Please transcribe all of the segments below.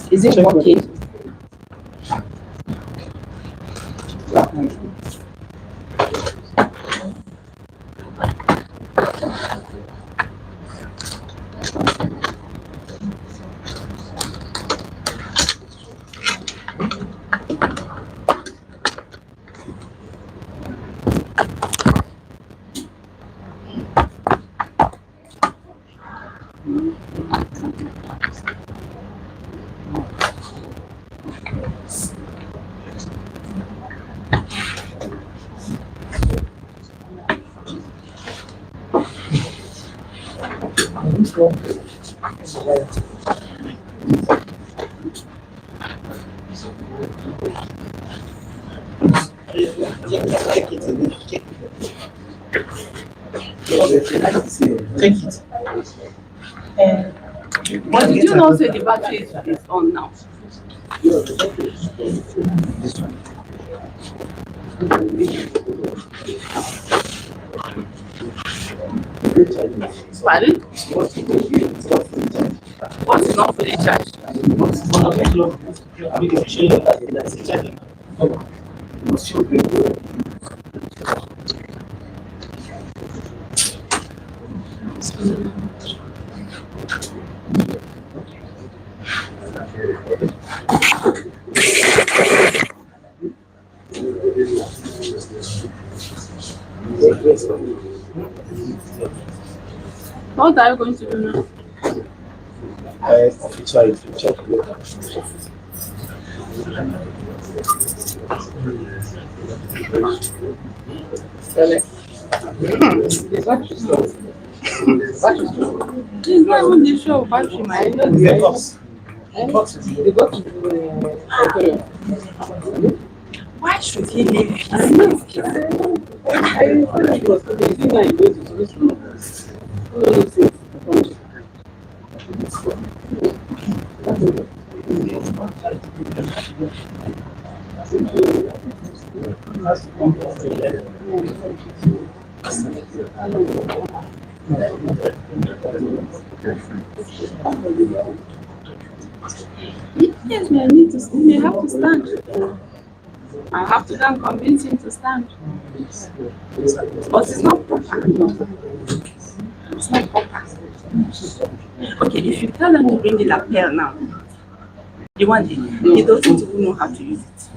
Is it working? Take it. But did you not say the battery is on now? This one. Pardon? What's not fully charged? What are you going to do now? Sorry, check. It's not even the show battery, my The box. They go to the why should he leave? I know. I thought he was going to go to school. Yes, I need to. You have to stand. I have to then convince him to stand. But it's not proper. It's not proper. Okay, if you tell them to bring the lapel now, the one he doesn't even know how to use it.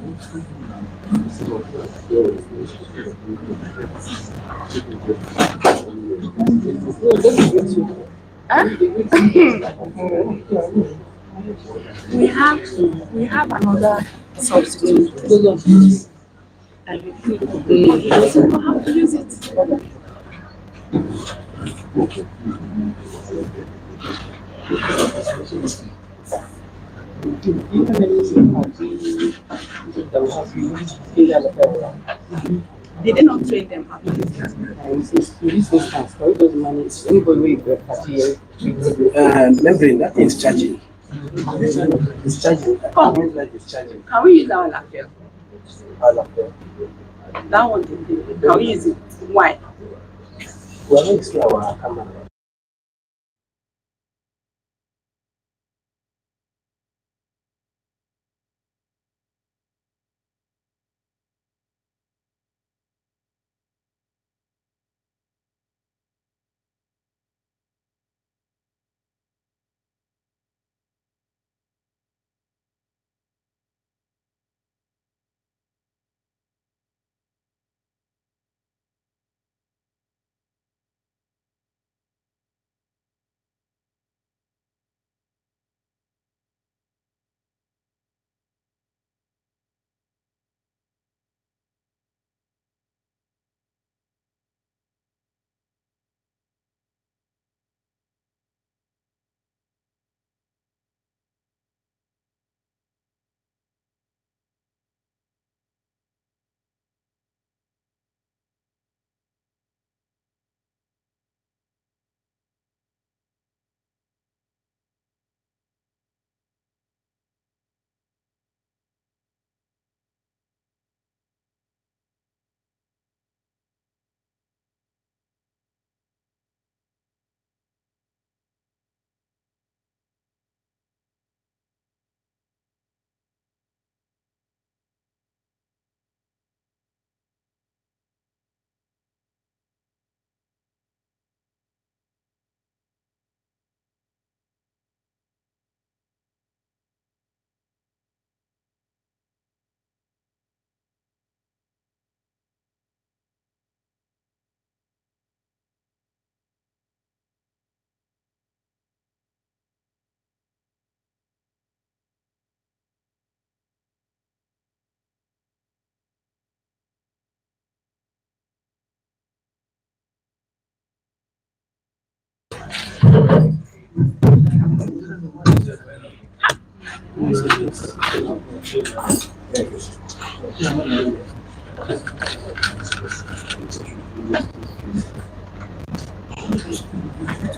Huh? we have another substitute. And he doesn't know how to use it. They did not train them how to use it. Membrane, that thing is charging. It's charging. Come. It's charging. Can we use our lapel? That one, can we use it? Why? We're going to see our camera.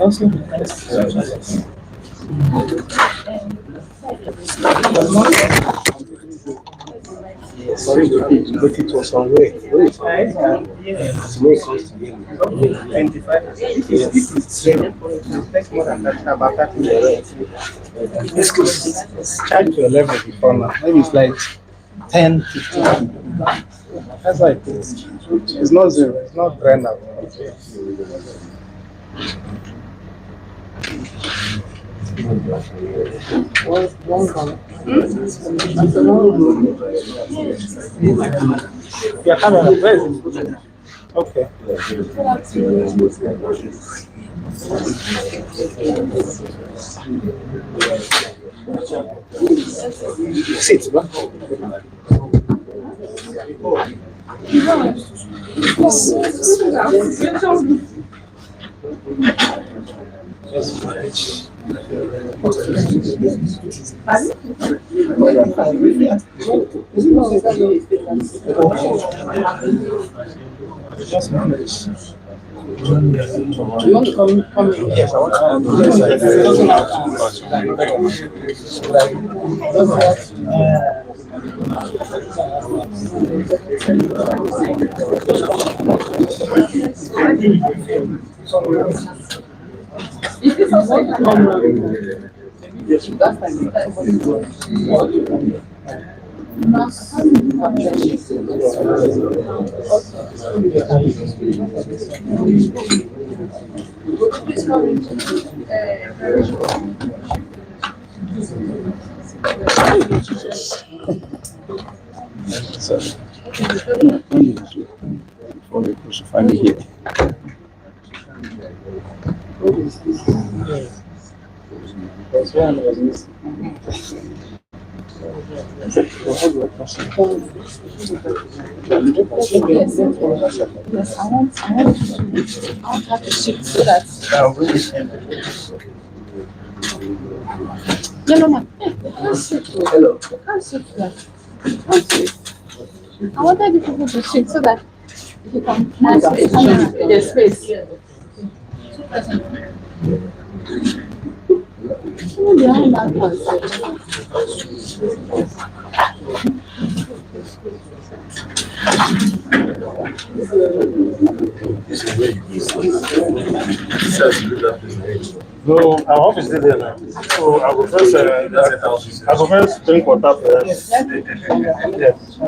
Also, sorry, but it was on way. It's way close to him. 25. It's takes more than that, about 30 minutes. It's close. It's charged to a level before now. Maybe it's like 10, 15. That's why it is. It's not zero. It's not grand now. Your camera, where is it? Okay. Sit, bro. Just manage. You want to come in? Yes, I want crucify me here. That's one was missing. Yes, I want her to shift so that. No, man. You can't shift. Hello. You can't shift that. You can't shift. I wanted the people to shift so that you can move the space. Behind that one. No, our office is there now. So I will first drink water first. Yes.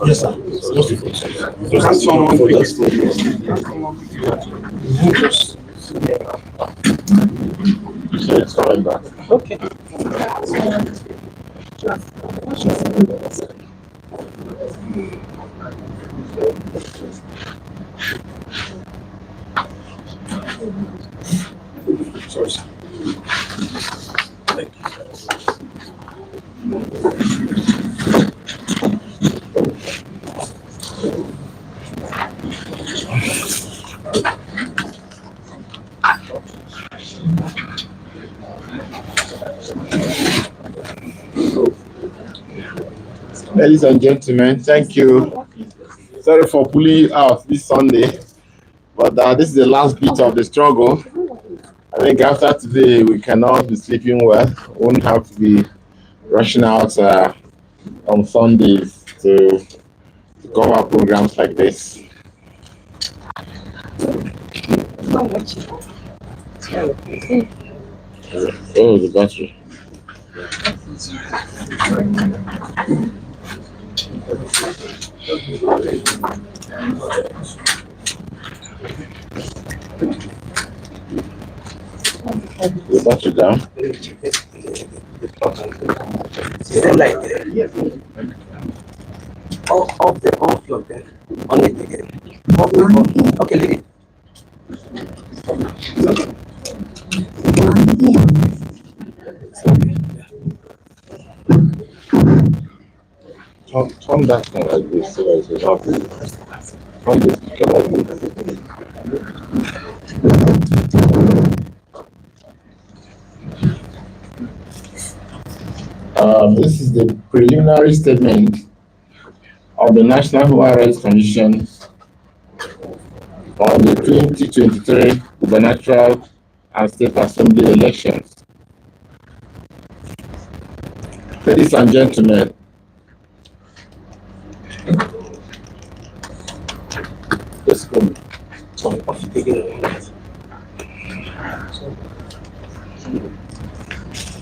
Yes, sir. Can someone pick us? minutes coming back. Okay. Sorry. Ladies and gentlemen, thank you. Sorry for pulling you out this Sunday, but this is the last bit of the struggle. I think after today, we cannot be sleeping well. We won't have to be rushing out on Sundays to cover programs like this. Oh, the battery. The battery down. Like off your bed. On it again. Okay, leave it. Turn that one like this so that it's not. Turn this like this. This is the preliminary statement of the National Human Rights Commission on the 2023 gubernatorial and state assembly elections. Ladies and gentlemen, let's go.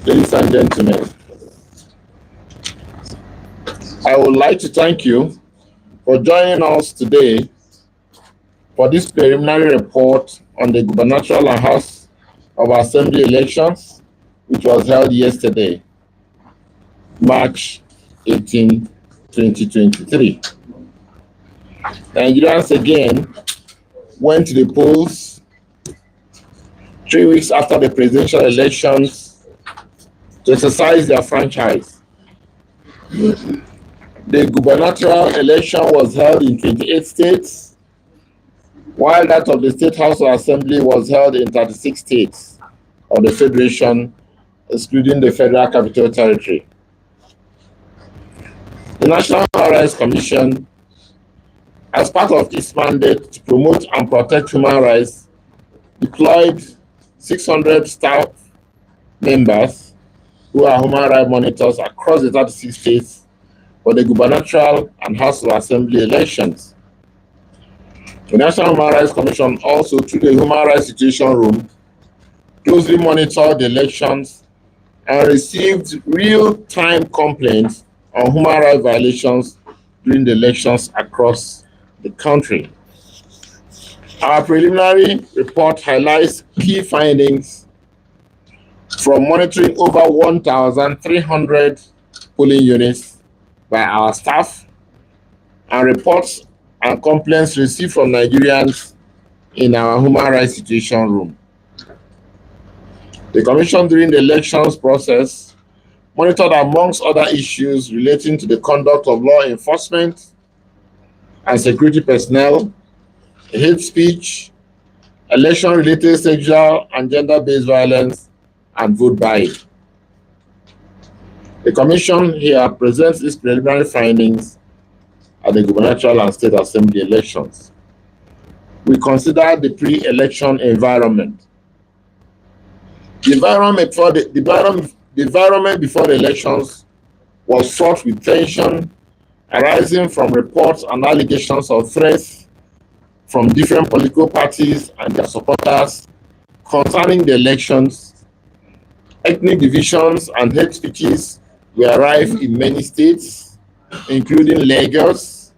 Ladies and gentlemen, I would like to thank you for joining us today for this preliminary report on the gubernatorial and House of Assembly elections, which was held yesterday, March 18, 2023. Nigerians again went to the polls 3 weeks after the presidential elections to exercise their franchise. The gubernatorial election was held in 28 states, while that of the State House of Assembly was held in 36 states of the Federation, excluding the Federal Capital Territory. The National Human Rights Commission, as part of its mandate to promote and protect human rights, deployed 600 staff members who are human rights monitors across the 36 states for the gubernatorial and House of Assembly elections. The National Human Rights Commission also, through the Human Rights Situation Room, closely monitored the elections and received real-time complaints on human rights violations during the elections across the country. Our preliminary report highlights key findings from monitoring over 1,300 polling units by our staff and reports and complaints received from Nigerians in our Human Rights Situation Room. The Commission, during the elections process, monitored, amongst other issues, relating to the conduct of law enforcement and security personnel, hate speech, election-related sexual and gender-based violence, and vote buying. The Commission here presents its preliminary findings at the gubernatorial and state assembly elections. We consider the pre-election environment. The environment before the elections was fraught with tension arising from reports and allegations of threats from different political parties and their supporters concerning the elections. Ethnic divisions and hate speeches were rife in many states, including Lagos,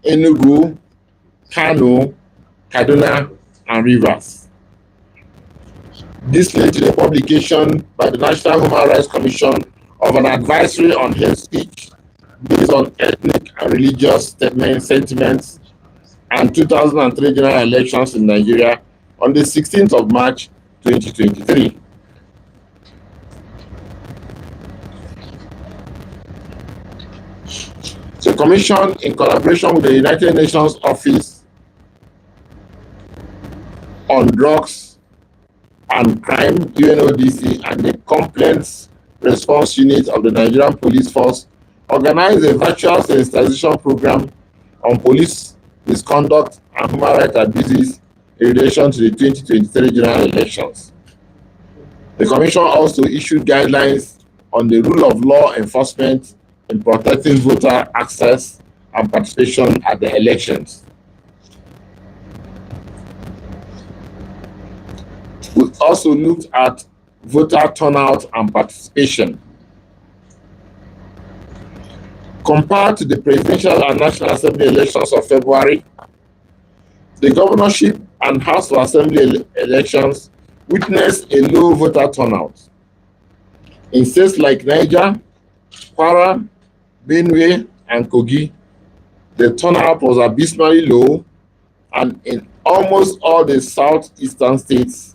Enugu, Kano, Kaduna, and Rivers. This led to the publication by the National Human Rights Commission of an advisory on hate speech based on ethnic and religious sentiments and 2003 general elections in Nigeria on the 16th of March 2023. The Commission, in collaboration with the United Nations Office on Drugs and Crime, UNODC, and the Complaints Response Unit of the Nigerian Police Force, organized a virtual sensitization program on police misconduct and human rights abuses in relation to the 2023 general elections. The Commission also issued guidelines on the rule of law enforcement in protecting voter access and participation at the elections. We also looked at voter turnout and participation. Compared to the presidential and national assembly elections of February, the governorship and House of Assembly elections witnessed a low voter turnout. In states like Niger, Kwara, Benue, and Kogi, the turnout was abysmally low, and in almost all the southeastern states,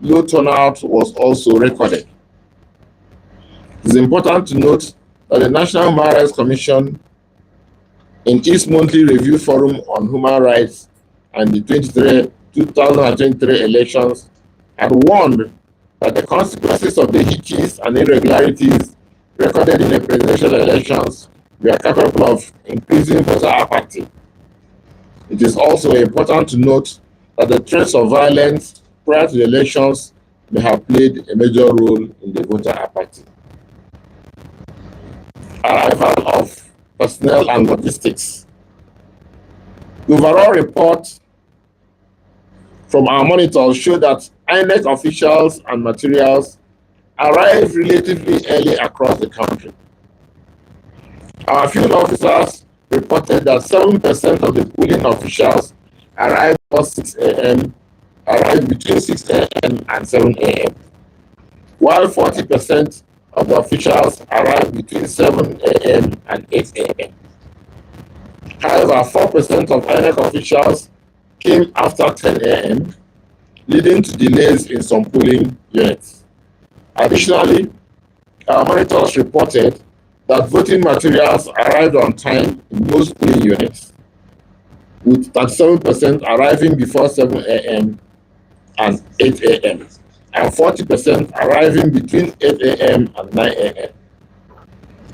low turnout was also recorded. It is important to note that the National Human Rights Commission, in its monthly review forum on human rights and the 2023 elections, had warned that the consequences of the hitches and irregularities recorded in the presidential elections were capable of increasing voter apathy. It is also important to note that the threats of violence prior to the elections may have played a major role in the voter apathy. Arrival of personnel and logistics. The overall report from our monitors showed that INEC officials and materials arrived relatively early across the country. Our field officers reported that 7% of the polling officials arrived between 6 a.m. and 7 a.m., while 40% of the officials arrived between 7 a.m. and 8 a.m. However, 4% of INEC officials came after 10 a.m., leading to delays in some polling units. Additionally, our monitors reported that voting materials arrived on time in most polling units, with 37% arriving before 7 a.m. and 8 a.m., and 40% arriving between 8 a.m. and 9 a.m.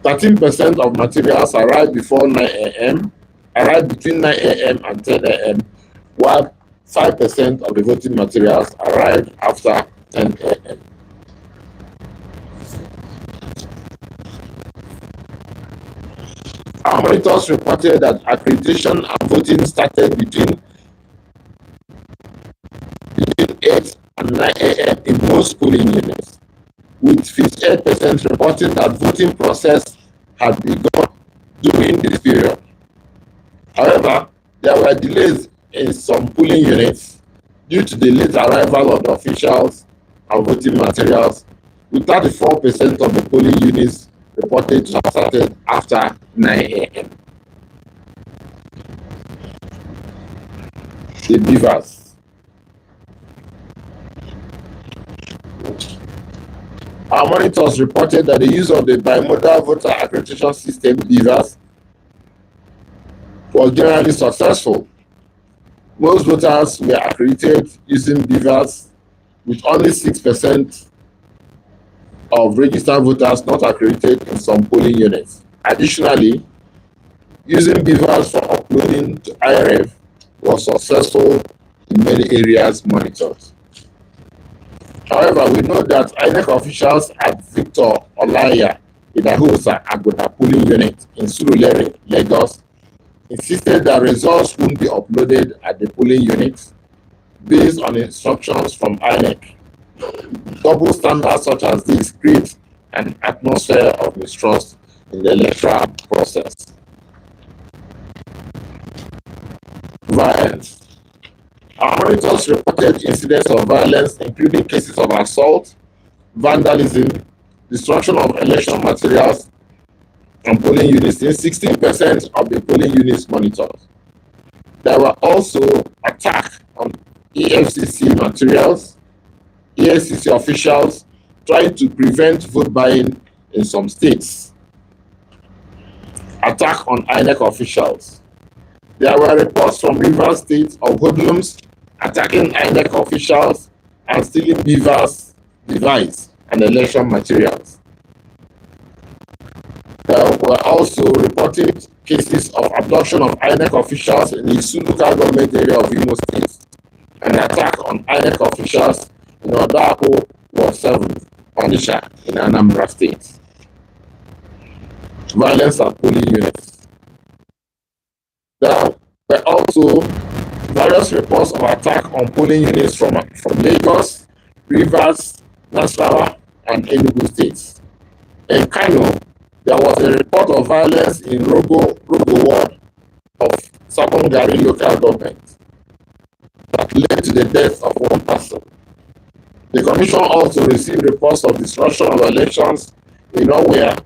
13% of materials arrived before 9 a.m., arrived between 9 a.m. and 10 a.m., while 5% of the voting materials arrived after 10 a.m. Our monitors reported that accreditation and voting started between 8 and 9 a.m. in most polling units, with 58% reporting that voting process had begun during this period. However, there were delays in some polling units due to the late arrival of the officials and voting materials, with 34% of the polling units reported to have started after 9 a.m. The beavers. Our monitors reported that the use of the bimodal voter accreditation system, beavers, was generally successful. Most voters were accredited using beavers, with only 6% of registered voters not accredited in some polling units. Additionally, using beavers for uploading to IRF was successful in many areas monitored. However, we know that INEC officials at Victor Olaya Idahosa Agoda polling unit in Surulere, Lagos, insisted that results wouldn't be uploaded at the polling units based on instructions from INEC. Double standards such as this create an atmosphere of mistrust in the electoral process. Violence. Our monitors reported incidents of violence, including cases of assault, vandalism, destruction of election materials, and polling units in 16% of the polling units monitored. There were also attacks on EFCC materials, EFCC officials trying to prevent vote buying in some states. Attack on INEC officials. There were reports from Rivers State of hoodlums attacking INEC officials and stealing beavers, device, and election materials. There were also reported cases of abduction of INEC officials in the Isu local government area of Imo State, and attack on INEC officials in Odapo Ward 7, Onitsha, in Anambra State. Violence at polling units. There were also various reports of attack on polling units from Lagos, Rivers, Nasarawa, and Enugu states. In Kano, there was a report of violence in Rogo ward of Sabongari local government that led to the death of one person. The commission also received reports of destruction of elections in Oweya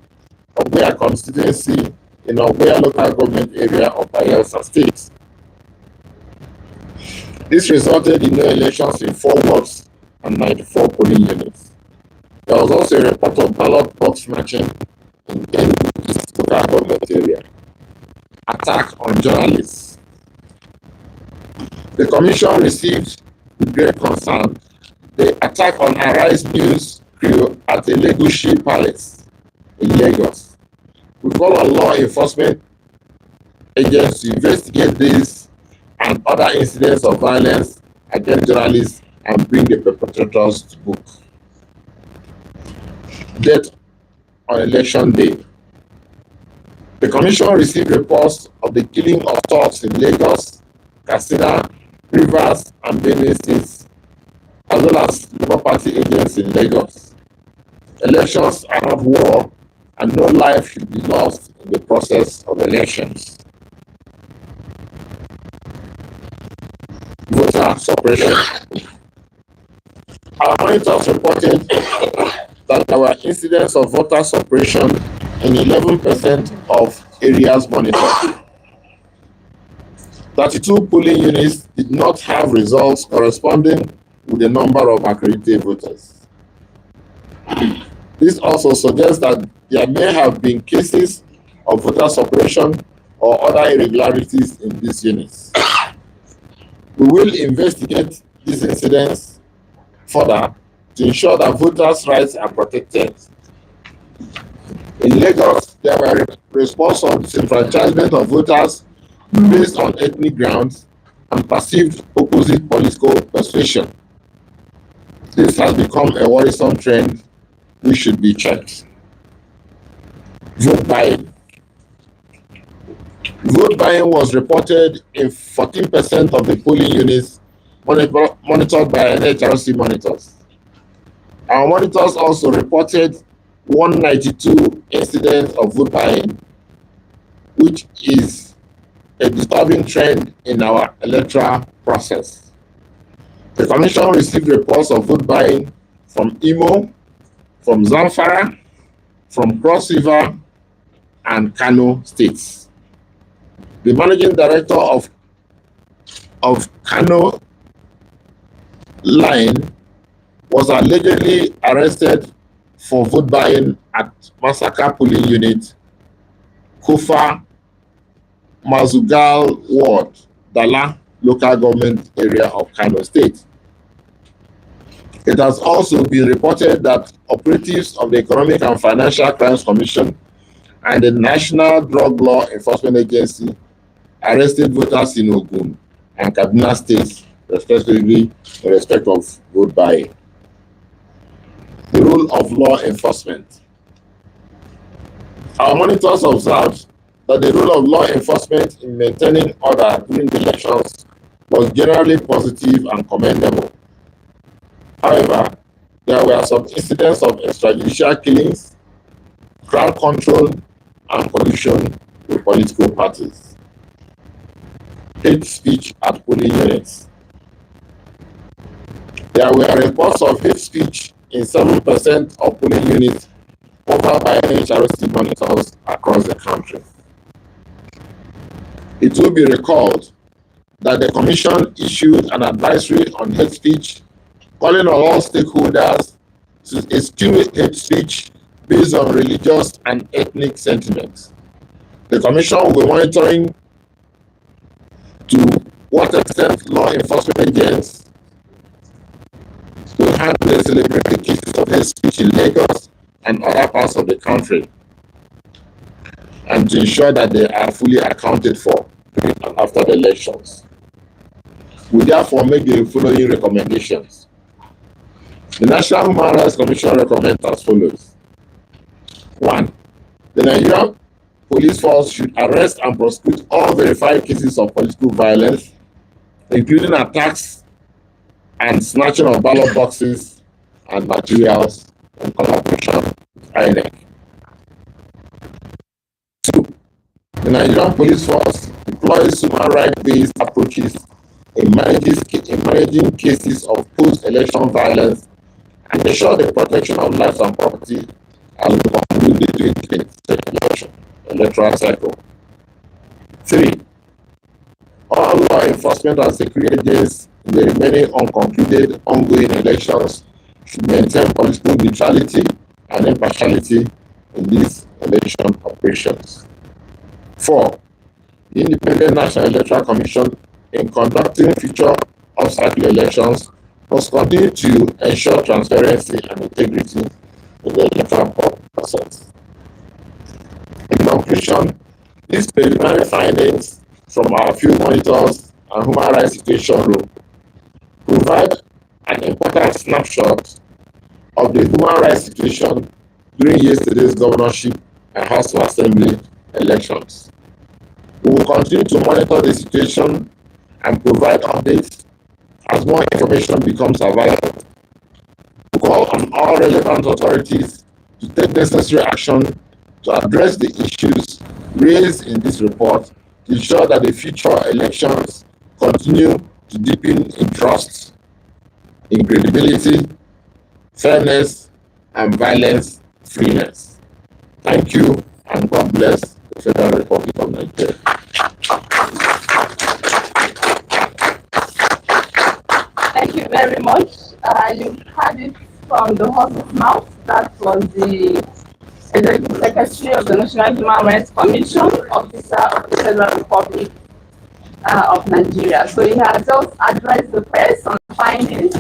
constituency in Oweya local government area of Bayelsa State. This resulted in no elections in 4 wards and 94 polling units. There was also a report of ballot box matching in Enugu local government area. Attack on journalists. The commission received with great concern the attack on Arise News crew at the Legushi Palace in Lagos. We call on law enforcement agents to investigate this and other incidents of violence against journalists and bring the perpetrators to book. Death on election day. The commission received reports of the killing of thugs in Lagos, Katsina, Rivers, and Benue states, as well as Labour Party agents in Lagos. Elections are not war, and no life should be lost in the process of elections. Voter suppression. Our monitors reported that there were incidents of voter suppression in 11% of areas monitored. 32 polling units did not have results corresponding with the number of accredited voters. This also suggests that there may have been cases of voter suppression or other irregularities in these units. We will investigate these incidents further to ensure that voters' rights are protected. In Lagos, there were reports of disenfranchisement of voters based on ethnic grounds and perceived opposite political persuasion. This has become a worrisome trend which should be checked. Vote buying. Vote buying was reported in 14% of the polling units monitored by NHRC monitors. Our monitors also reported 192 incidents of vote buying, which is a disturbing trend in our electoral process. The commission received reports of vote buying from Imo, from Zamfara, from Cross River, and Kano states. The managing director of Kano line was allegedly arrested for vote buying at Masaka polling unit, Kofa Mazugal Ward, Dala local government area of Kano State. It has also been reported that operatives of the Economic and Financial Crimes Commission and the National Drug Law Enforcement Agency arrested voters in Ogun and Kaduna states, respectively, in respect of vote buying. The role of law enforcement. Our monitors observed that the role of law enforcement in maintaining order during the elections was generally positive and commendable. However, there were some incidents of extrajudicial killings, crowd control, and collusion with political parties. Hate speech at polling units. There were reports of hate speech in 7% of polling units over by HRC monitors across the country. It will be recalled that the Commission issued an advisory on hate speech, calling on all stakeholders to eschew hate speech based on religious and ethnic sentiments. The Commission will be monitoring to what extent law enforcement agents will handle the celebrated cases of hate speech in Lagos and other parts of the country, and to ensure that they are fully accounted for during and after the elections. We therefore make the following recommendations. The National Human Rights Commission recommends as follows. 1. The Nigerian police force should arrest and prosecute all verified cases of political violence, including attacks and snatching of ballot boxes and materials in collaboration with INEC. 2. The Nigerian police force deploys human rights-based approaches in managing cases of post-election violence and ensure the protection of lives and property as we conclude the 2026 electoral cycle. 3. All law enforcement and security agents in the remaining unconcluded ongoing elections should maintain political neutrality and impartiality in these election operations. 4. The Independent National Electoral Commission, in conducting future off-cycle elections, must continue to ensure transparency and integrity in the electoral process. In conclusion, these preliminary findings from our field monitors and human rights situation room provide an important snapshot of the human rights situation during yesterday's governorship and House of Assembly elections. We will continue to monitor the situation and provide updates as more information becomes available. We call on all relevant authorities to take necessary action to address the issues raised in this report to ensure that the future elections continue to deepen in trust, in credibility, fairness, and violence-freeness. Thank you, and God bless the Federal Republic of Nigeria. Thank you very much. You had it from the horse's mouth. That was the Executive Secretary of the National Human Rights Commission, officer of the Federal Republic of Nigeria. So he has just addressed the press on findings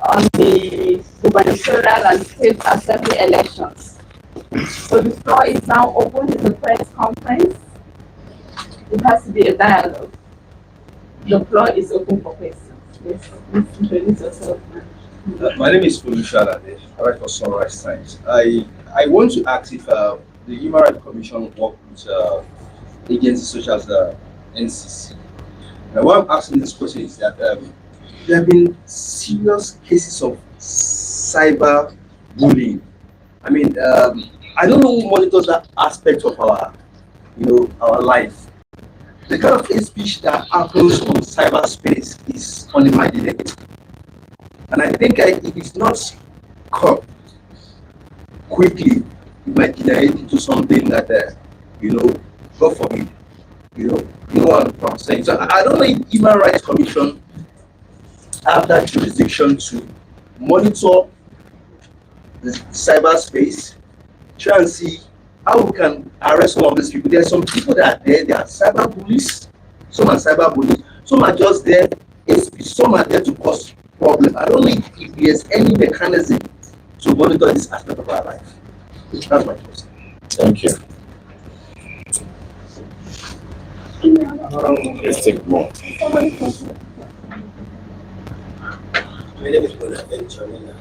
on the gubernatorial and state assembly elections. So the floor is now open in the press conference. It has to be a dialogue. The floor is open for questions. Yes, please introduce yourself. My name is Fulusha Lade. I write for Sunrise Times. I want to ask if the Human Rights Commission work with agencies such as the NCC. Now, why I'm asking this question is that there have been serious cases of cyber bullying. I mean, I don't know who monitors that aspect of our, our life. The kind of hate speech that happens on cyberspace is unimaginable. And I think if it's not caught quickly, it might generate into something that, God forbid, you know what I'm saying. So I don't know if Human Rights Commission have that jurisdiction to monitor the cyberspace, try and see how we can arrest some of these people. There are some people that are there, they are cyber bullies, some are cyber bullies, some are just there, some are there to cause problems. I don't know if there's any mechanism to monitor this aspect of our life. That's my question. Thank you. Let's take more. My name is Brother Benjamin.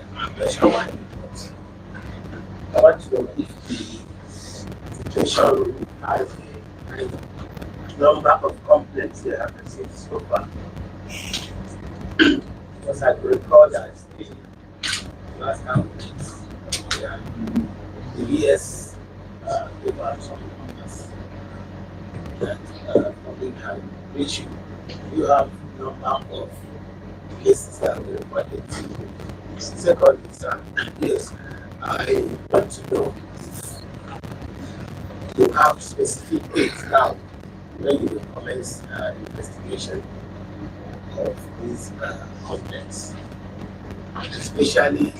I want to know if the situation has a number of complaints they have received so far. Because I recall that the last time the years gave out some numbers that public can reach you. You have number of cases that were reported to you. Second is yes, I want to know if you have specific dates now when you will commence investigation of these complaints, especially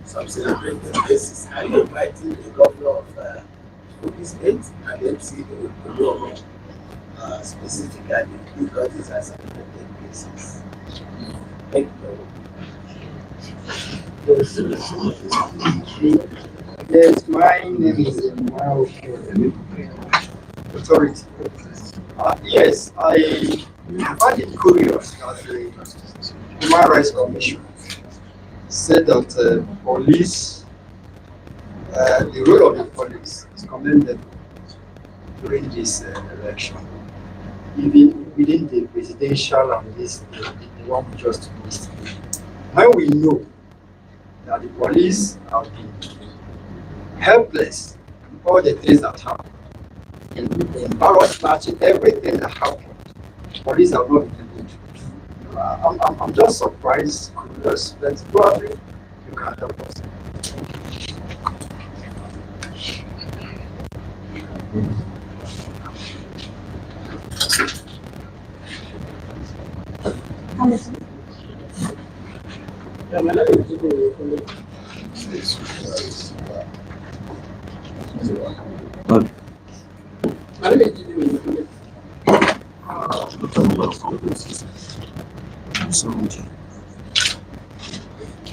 some celebrating cases. Are you inviting the governor of Kogi State and MC Odomo specifically because these are celebrated cases? Thank you. Yes, my name is Authority. Yes, I find it curious that the Human Rights Commission said that police, the role of the police is commendable during this election, even within the presidential and the one we just missed. When we know that the police have been helpless in all the things that happen, in ballot matching, everything that happened, police have not been able to. I'm just surprised, curious, but probably you can help us.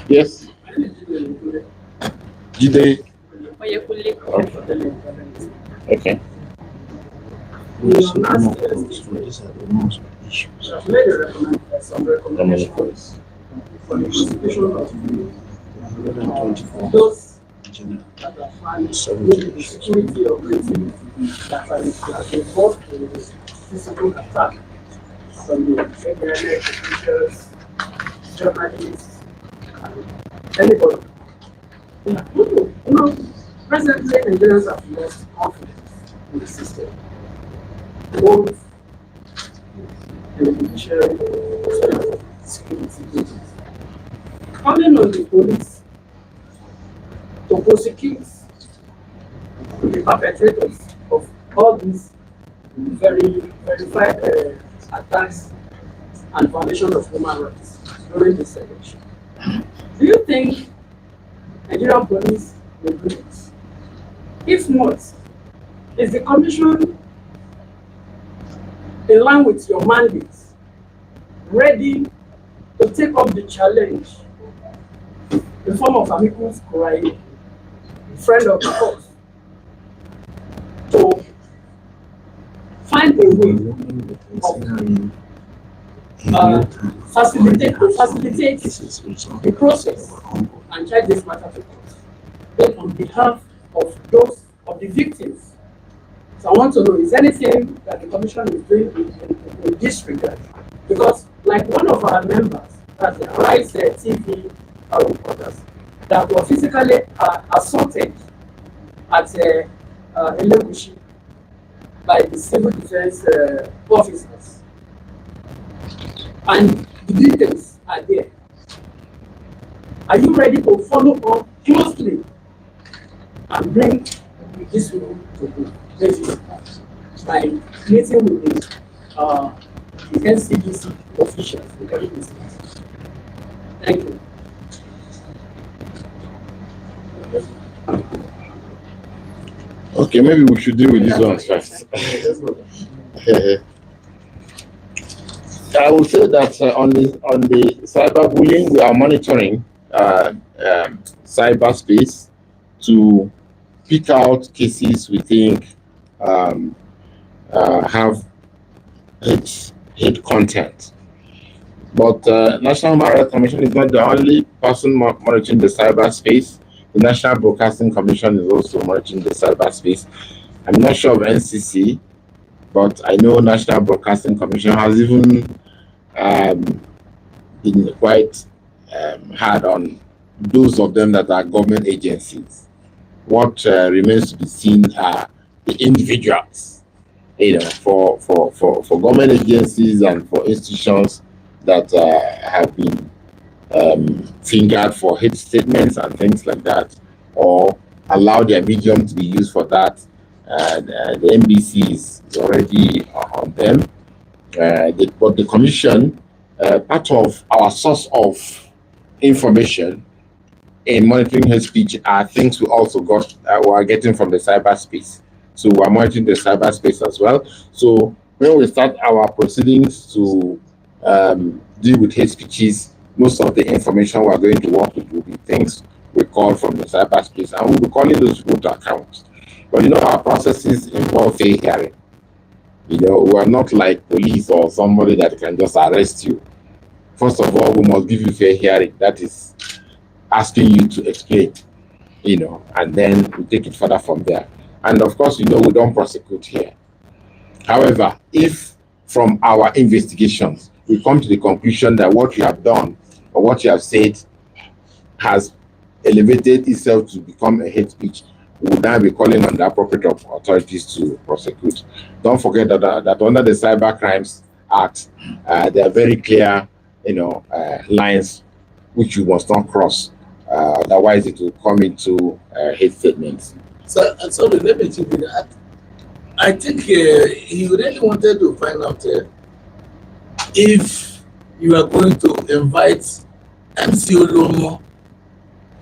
Yes. Jide. Okay. I've made a some recommendations for the prosecution of those that are found with the security operating that are involved in this physical attack from the FBI officials, journalists, and anybody. Presently Nigerians have lost confidence in the system, both in the judiciary as well as security agencies. Calling on the police to prosecute the perpetrators of all these very verified attacks and violation of human rights during this election. Do you think Nigerian police will do it? If not, is the commission in line with your mandate ready to take up the challenge in form of amicus curiae, friend of the court, to find a way of facilitate the process and charge this matter to court on behalf of those of the victims? So I want to know, is anything that the commission is doing in this regard? Because like one of our members, that's the Rise TV reporters, that were physically assaulted at Elegushi by the civil defense officers. And the details are there. Are you ready to follow up closely and bring this rule to the basis by meeting with the NCDC officials regarding this? Thank you. Okay, maybe we should deal with this one first. I will say that on the cyberbullying, we are monitoring cyberspace to pick out cases we think have hate content. But National Human Rights Commission is not the only person monitoring the cyberspace. The National Broadcasting Commission is also monitoring the cyberspace. I'm not sure of NCC, but I know National Broadcasting Commission has even been quite hard on those of them that are government agencies. What remains to be seen are the individuals. For government agencies and for institutions, that have been fingered for hate statements and things like that, or allow their medium to be used for that. The NBC is already on them. But the commission, part of our source of information in monitoring hate speech are things we also got we are getting from the cyberspace. So we're monitoring the cyberspace as well. So when we start our proceedings to deal with hate speeches, most of the information we're going to work with will be things we call from the cyberspace, and we'll be calling those people to account. But our processes involve fair hearing. We are not like police or somebody that can just arrest you. First of all, we must give you fair hearing. That is asking you to explain, and then we take it further from there. And of course, we don't prosecute here. However, if from our investigations we come to the conclusion that what you have done or what you have said has elevated itself to become a hate speech, we will now be calling on the appropriate authorities to prosecute. Don't forget that under the Cyber Crimes Act, there are very clear, lines which you must not cross. Otherwise, it will come into hate statements. So, sorry, let me chip in that. I think he really wanted to find out if you are going to invite MC Olomo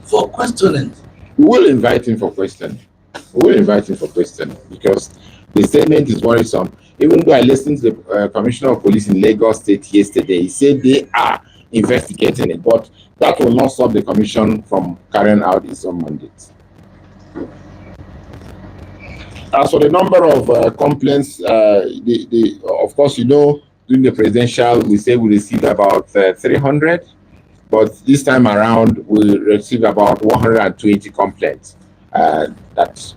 for questioning. We will invite him for questioning. Because the statement is worrisome. Even though I listened to the Commissioner of Police in Lagos State yesterday, he said they are investigating it, but that will not stop the commission from carrying out its own mandate. As for the number of complaints, of course, during the presidential, we say we received about 300, but this time around we received about 120 complaints that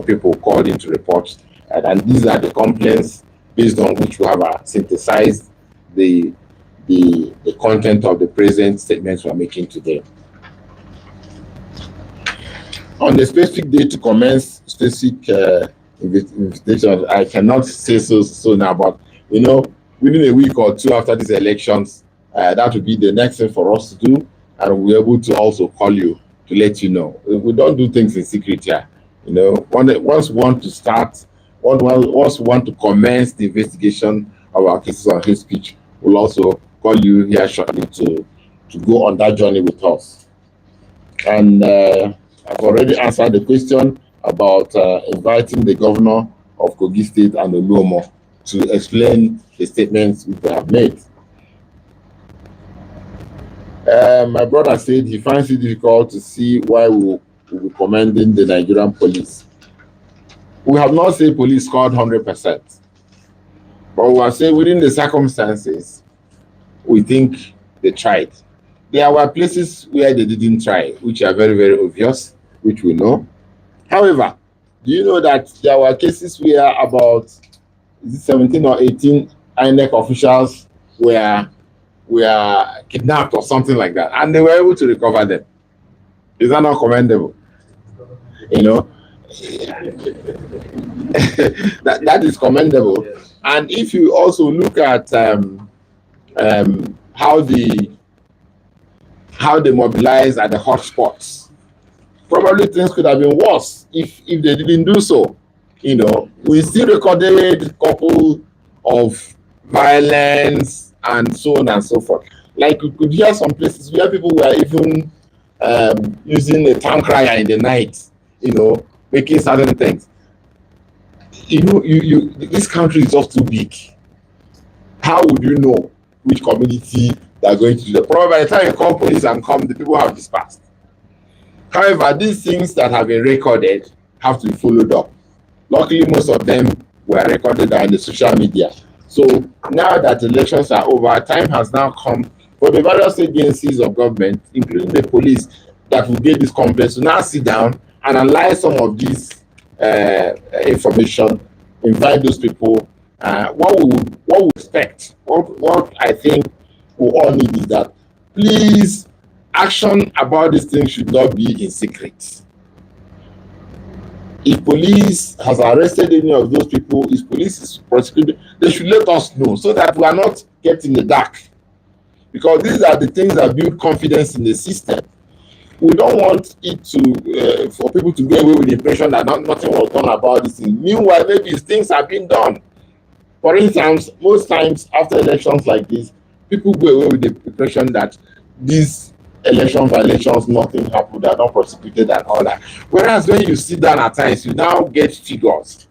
people called in to report, and these are the complaints based on which we have synthesized the content of the present statements we're making today. On the specific date to commence specific investigation, I cannot say so now, but within a week or two after these elections, that would be the next thing for us to do, and we'll be able to also call you to let you know. We don't do things in secret here. Once we want to start, once we want to commence the investigation of our cases on hate speech, we'll also call you here shortly to go on that journey with us. And I've already answered the question about inviting the governor of Kogi State and Oluomo to explain the statements which they have made. My brother said he finds it difficult to see why we will be commending the Nigerian police. We have not said police scored 100%, but we are saying within the circumstances, we think they tried. There were places where they didn't try, which are very, very obvious, which we know. However, do you know that there were cases where about 17 or 18 INEC officials were kidnapped or something like that, and they were able to recover them? Is that not commendable? that is commendable. And if you also look at how they mobilize at the hotspots, probably things could have been worse if they didn't do so. We still recorded a couple of violence and so on and so forth. Like we could hear some places where people were even using a town crier in the night, making certain things. This country is just too big. How would you know which community they are going to do that? Probably by the time you call police and come, the people have dispersed. However, these things that have been recorded have to be followed up. Luckily, most of them were recorded on the social media. So now that elections are over, time has now come for the various agencies of government, including the police, that will get this complaints to now sit down and analyze some of this information, invite those people. What we expect, what I think we all need is that, please, action about this thing should not be in secret. If police has arrested any of those people, if police is prosecuted, they should let us know so that we are not kept in the dark. because these are the things that build confidence in the system. We don't want it to for people to get away with the impression that nothing was done about this thing. Meanwhile, maybe things have been done. For instance, most times after elections like this, people go away with the impression that these election violations, nothing happened, they're not prosecuted and all that. Whereas when you sit down at times, you now get figures.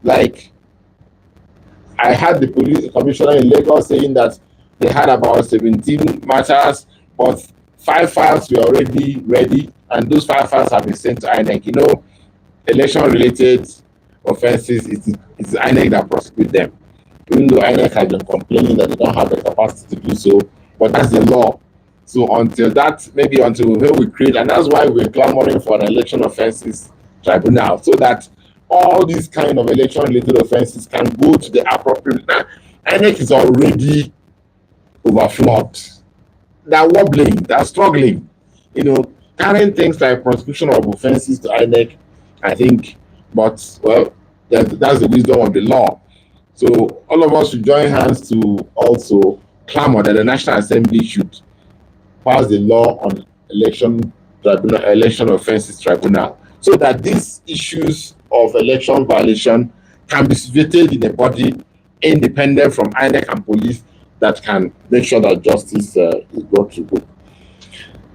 Like, I had the police commissioner in Lagos saying that they had about 17 matters, but 5 files were already ready, and those 5 files have been sent to INEC. You know, election-related offenses, it's INEC that prosecute them. Even though INEC has been complaining that they don't have the capacity to do so, but that's the law. So until we create, and that's why we're clamoring for an election offenses tribunal, so that all these kind of election-related offenses can go to the appropriate. Now, INEC is already overflowed. They're wobbling, they're struggling. You know, carrying things like prosecution of offenses to INEC, I think, but well, that's the wisdom of the law. So all of us should join hands to also clamor that the National Assembly should pass the law on election offenses tribunal, so that these issues of election violation can be situated in a body independent from INEC and police that can make sure that justice is brought to book.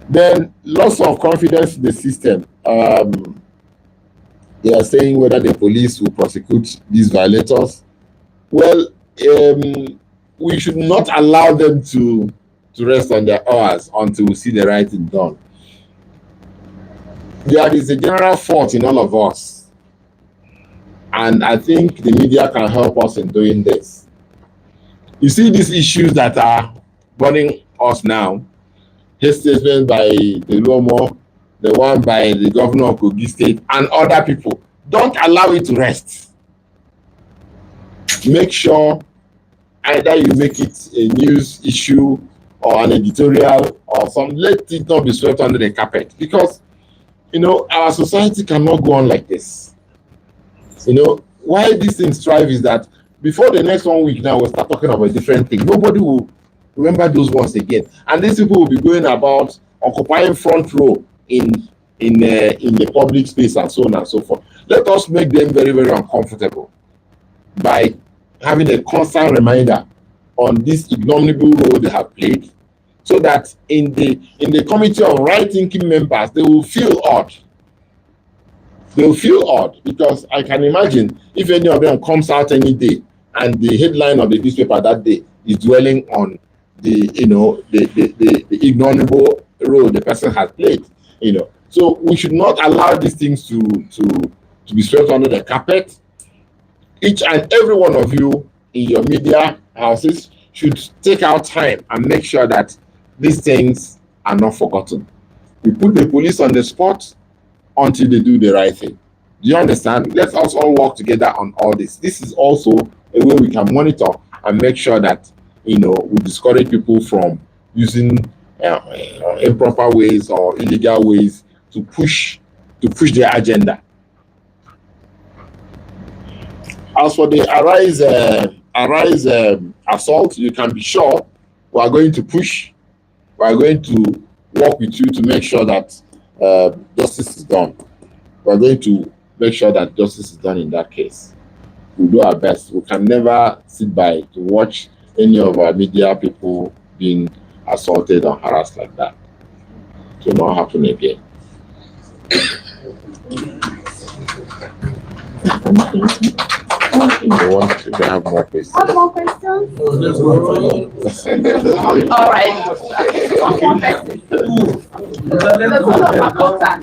Then loss of confidence in the system. They are saying whether the police will prosecute these violators. Well, we should not allow them to rest on their hours until we see the right thing done. There is a general fault in all of us, and I think the media can help us in doing this. You see these issues that are burning us now, his statement by the Romo, the one by the governor of Kogi State, and other people. Don't allow it to rest. Make sure either you make it a news issue or an editorial or something. Let it not be swept under the carpet, because you know our society cannot go on like this. You know why these things thrive is that before the next 1 week now we'll start talking about a different thing. Nobody will remember those ones again, and these people will be going about occupying front row in the public space and so on and so forth. Let us make them very, very uncomfortable by having a constant reminder on this ignominable role they have played, so that in the committee of right-thinking members, they will feel odd. They will feel odd, because I can imagine if any of them comes out any day and the headline of the newspaper that day is dwelling on the ignominable role the person has played. You know, so we should not allow these things to be swept under the carpet. Each and every one of you in your media houses should take out time and make sure that these things are not forgotten. We put the police on the spot until they do the right thing. Do you understand? Let us all work together on all this. This is also a way we can monitor and make sure that we discourage people from using improper ways or illegal ways to push their agenda. As for the arise assault, you can be sure we are going to push. We are going to work with you to make sure that justice is done. We are going to make sure that justice is done in that case. We'll do our best. We can never sit by to watch any of our media people being assaulted or harassed like that. It will not happen again. If you have more questions. One more question? All right. One more question.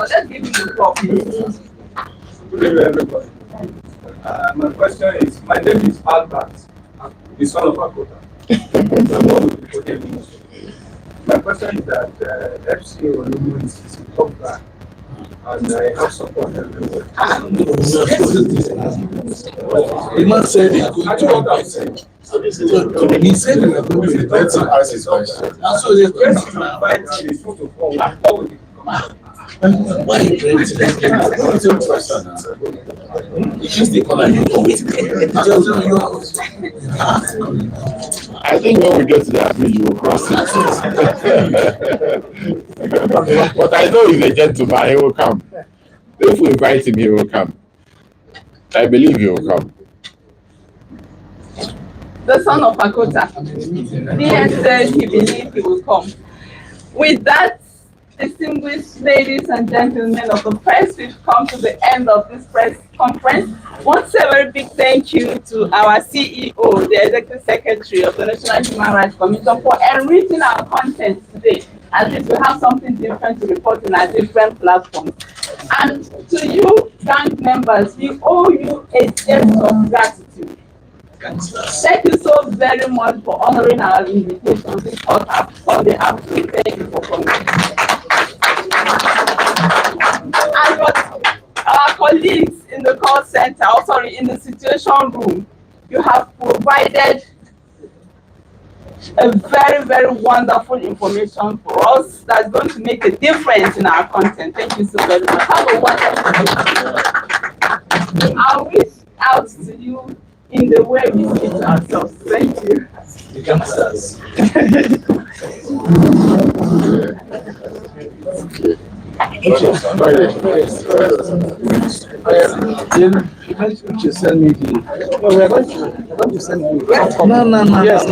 Let's give you the problem. Good evening, everybody. My question is, my name is Albert, the son of Akota. My question is that FC Olumu is a top guy, and I have support everywhere. The man said he's going to invite. He said he was going to invite him as his question. And so the question invite the photo forward. Why are you trying to like it's your person? It's just the color you know it. I think when we get to that bridge, we'll cross it. But I know he's a gentleman, he will come. If we invite him, he will come. I believe he will come. The son of Akota. DS said he believed he will come. With that, distinguished ladies and gentlemen of the press, we've come to the end of this press conference. Once a very big thank you to our CEO, the Executive Secretary of the National Human Rights Commission, for enriching our content today. At least we have something different to report in our different platforms. And to you, gang members, we owe you a debt of gratitude. Thank you so very much for honoring our invitation this hot Sunday afternoon. Thank you for coming. And for our colleagues in the call center, or sorry, in the situation room, you have provided a very, very wonderful information for us that's going to make a difference in our content. Thank you so very much. Have a wonderful day. I'll reach out to you in the way we speak to ourselves. Thank you. You can start. You send me the. No, we're going to send you. No. Yes.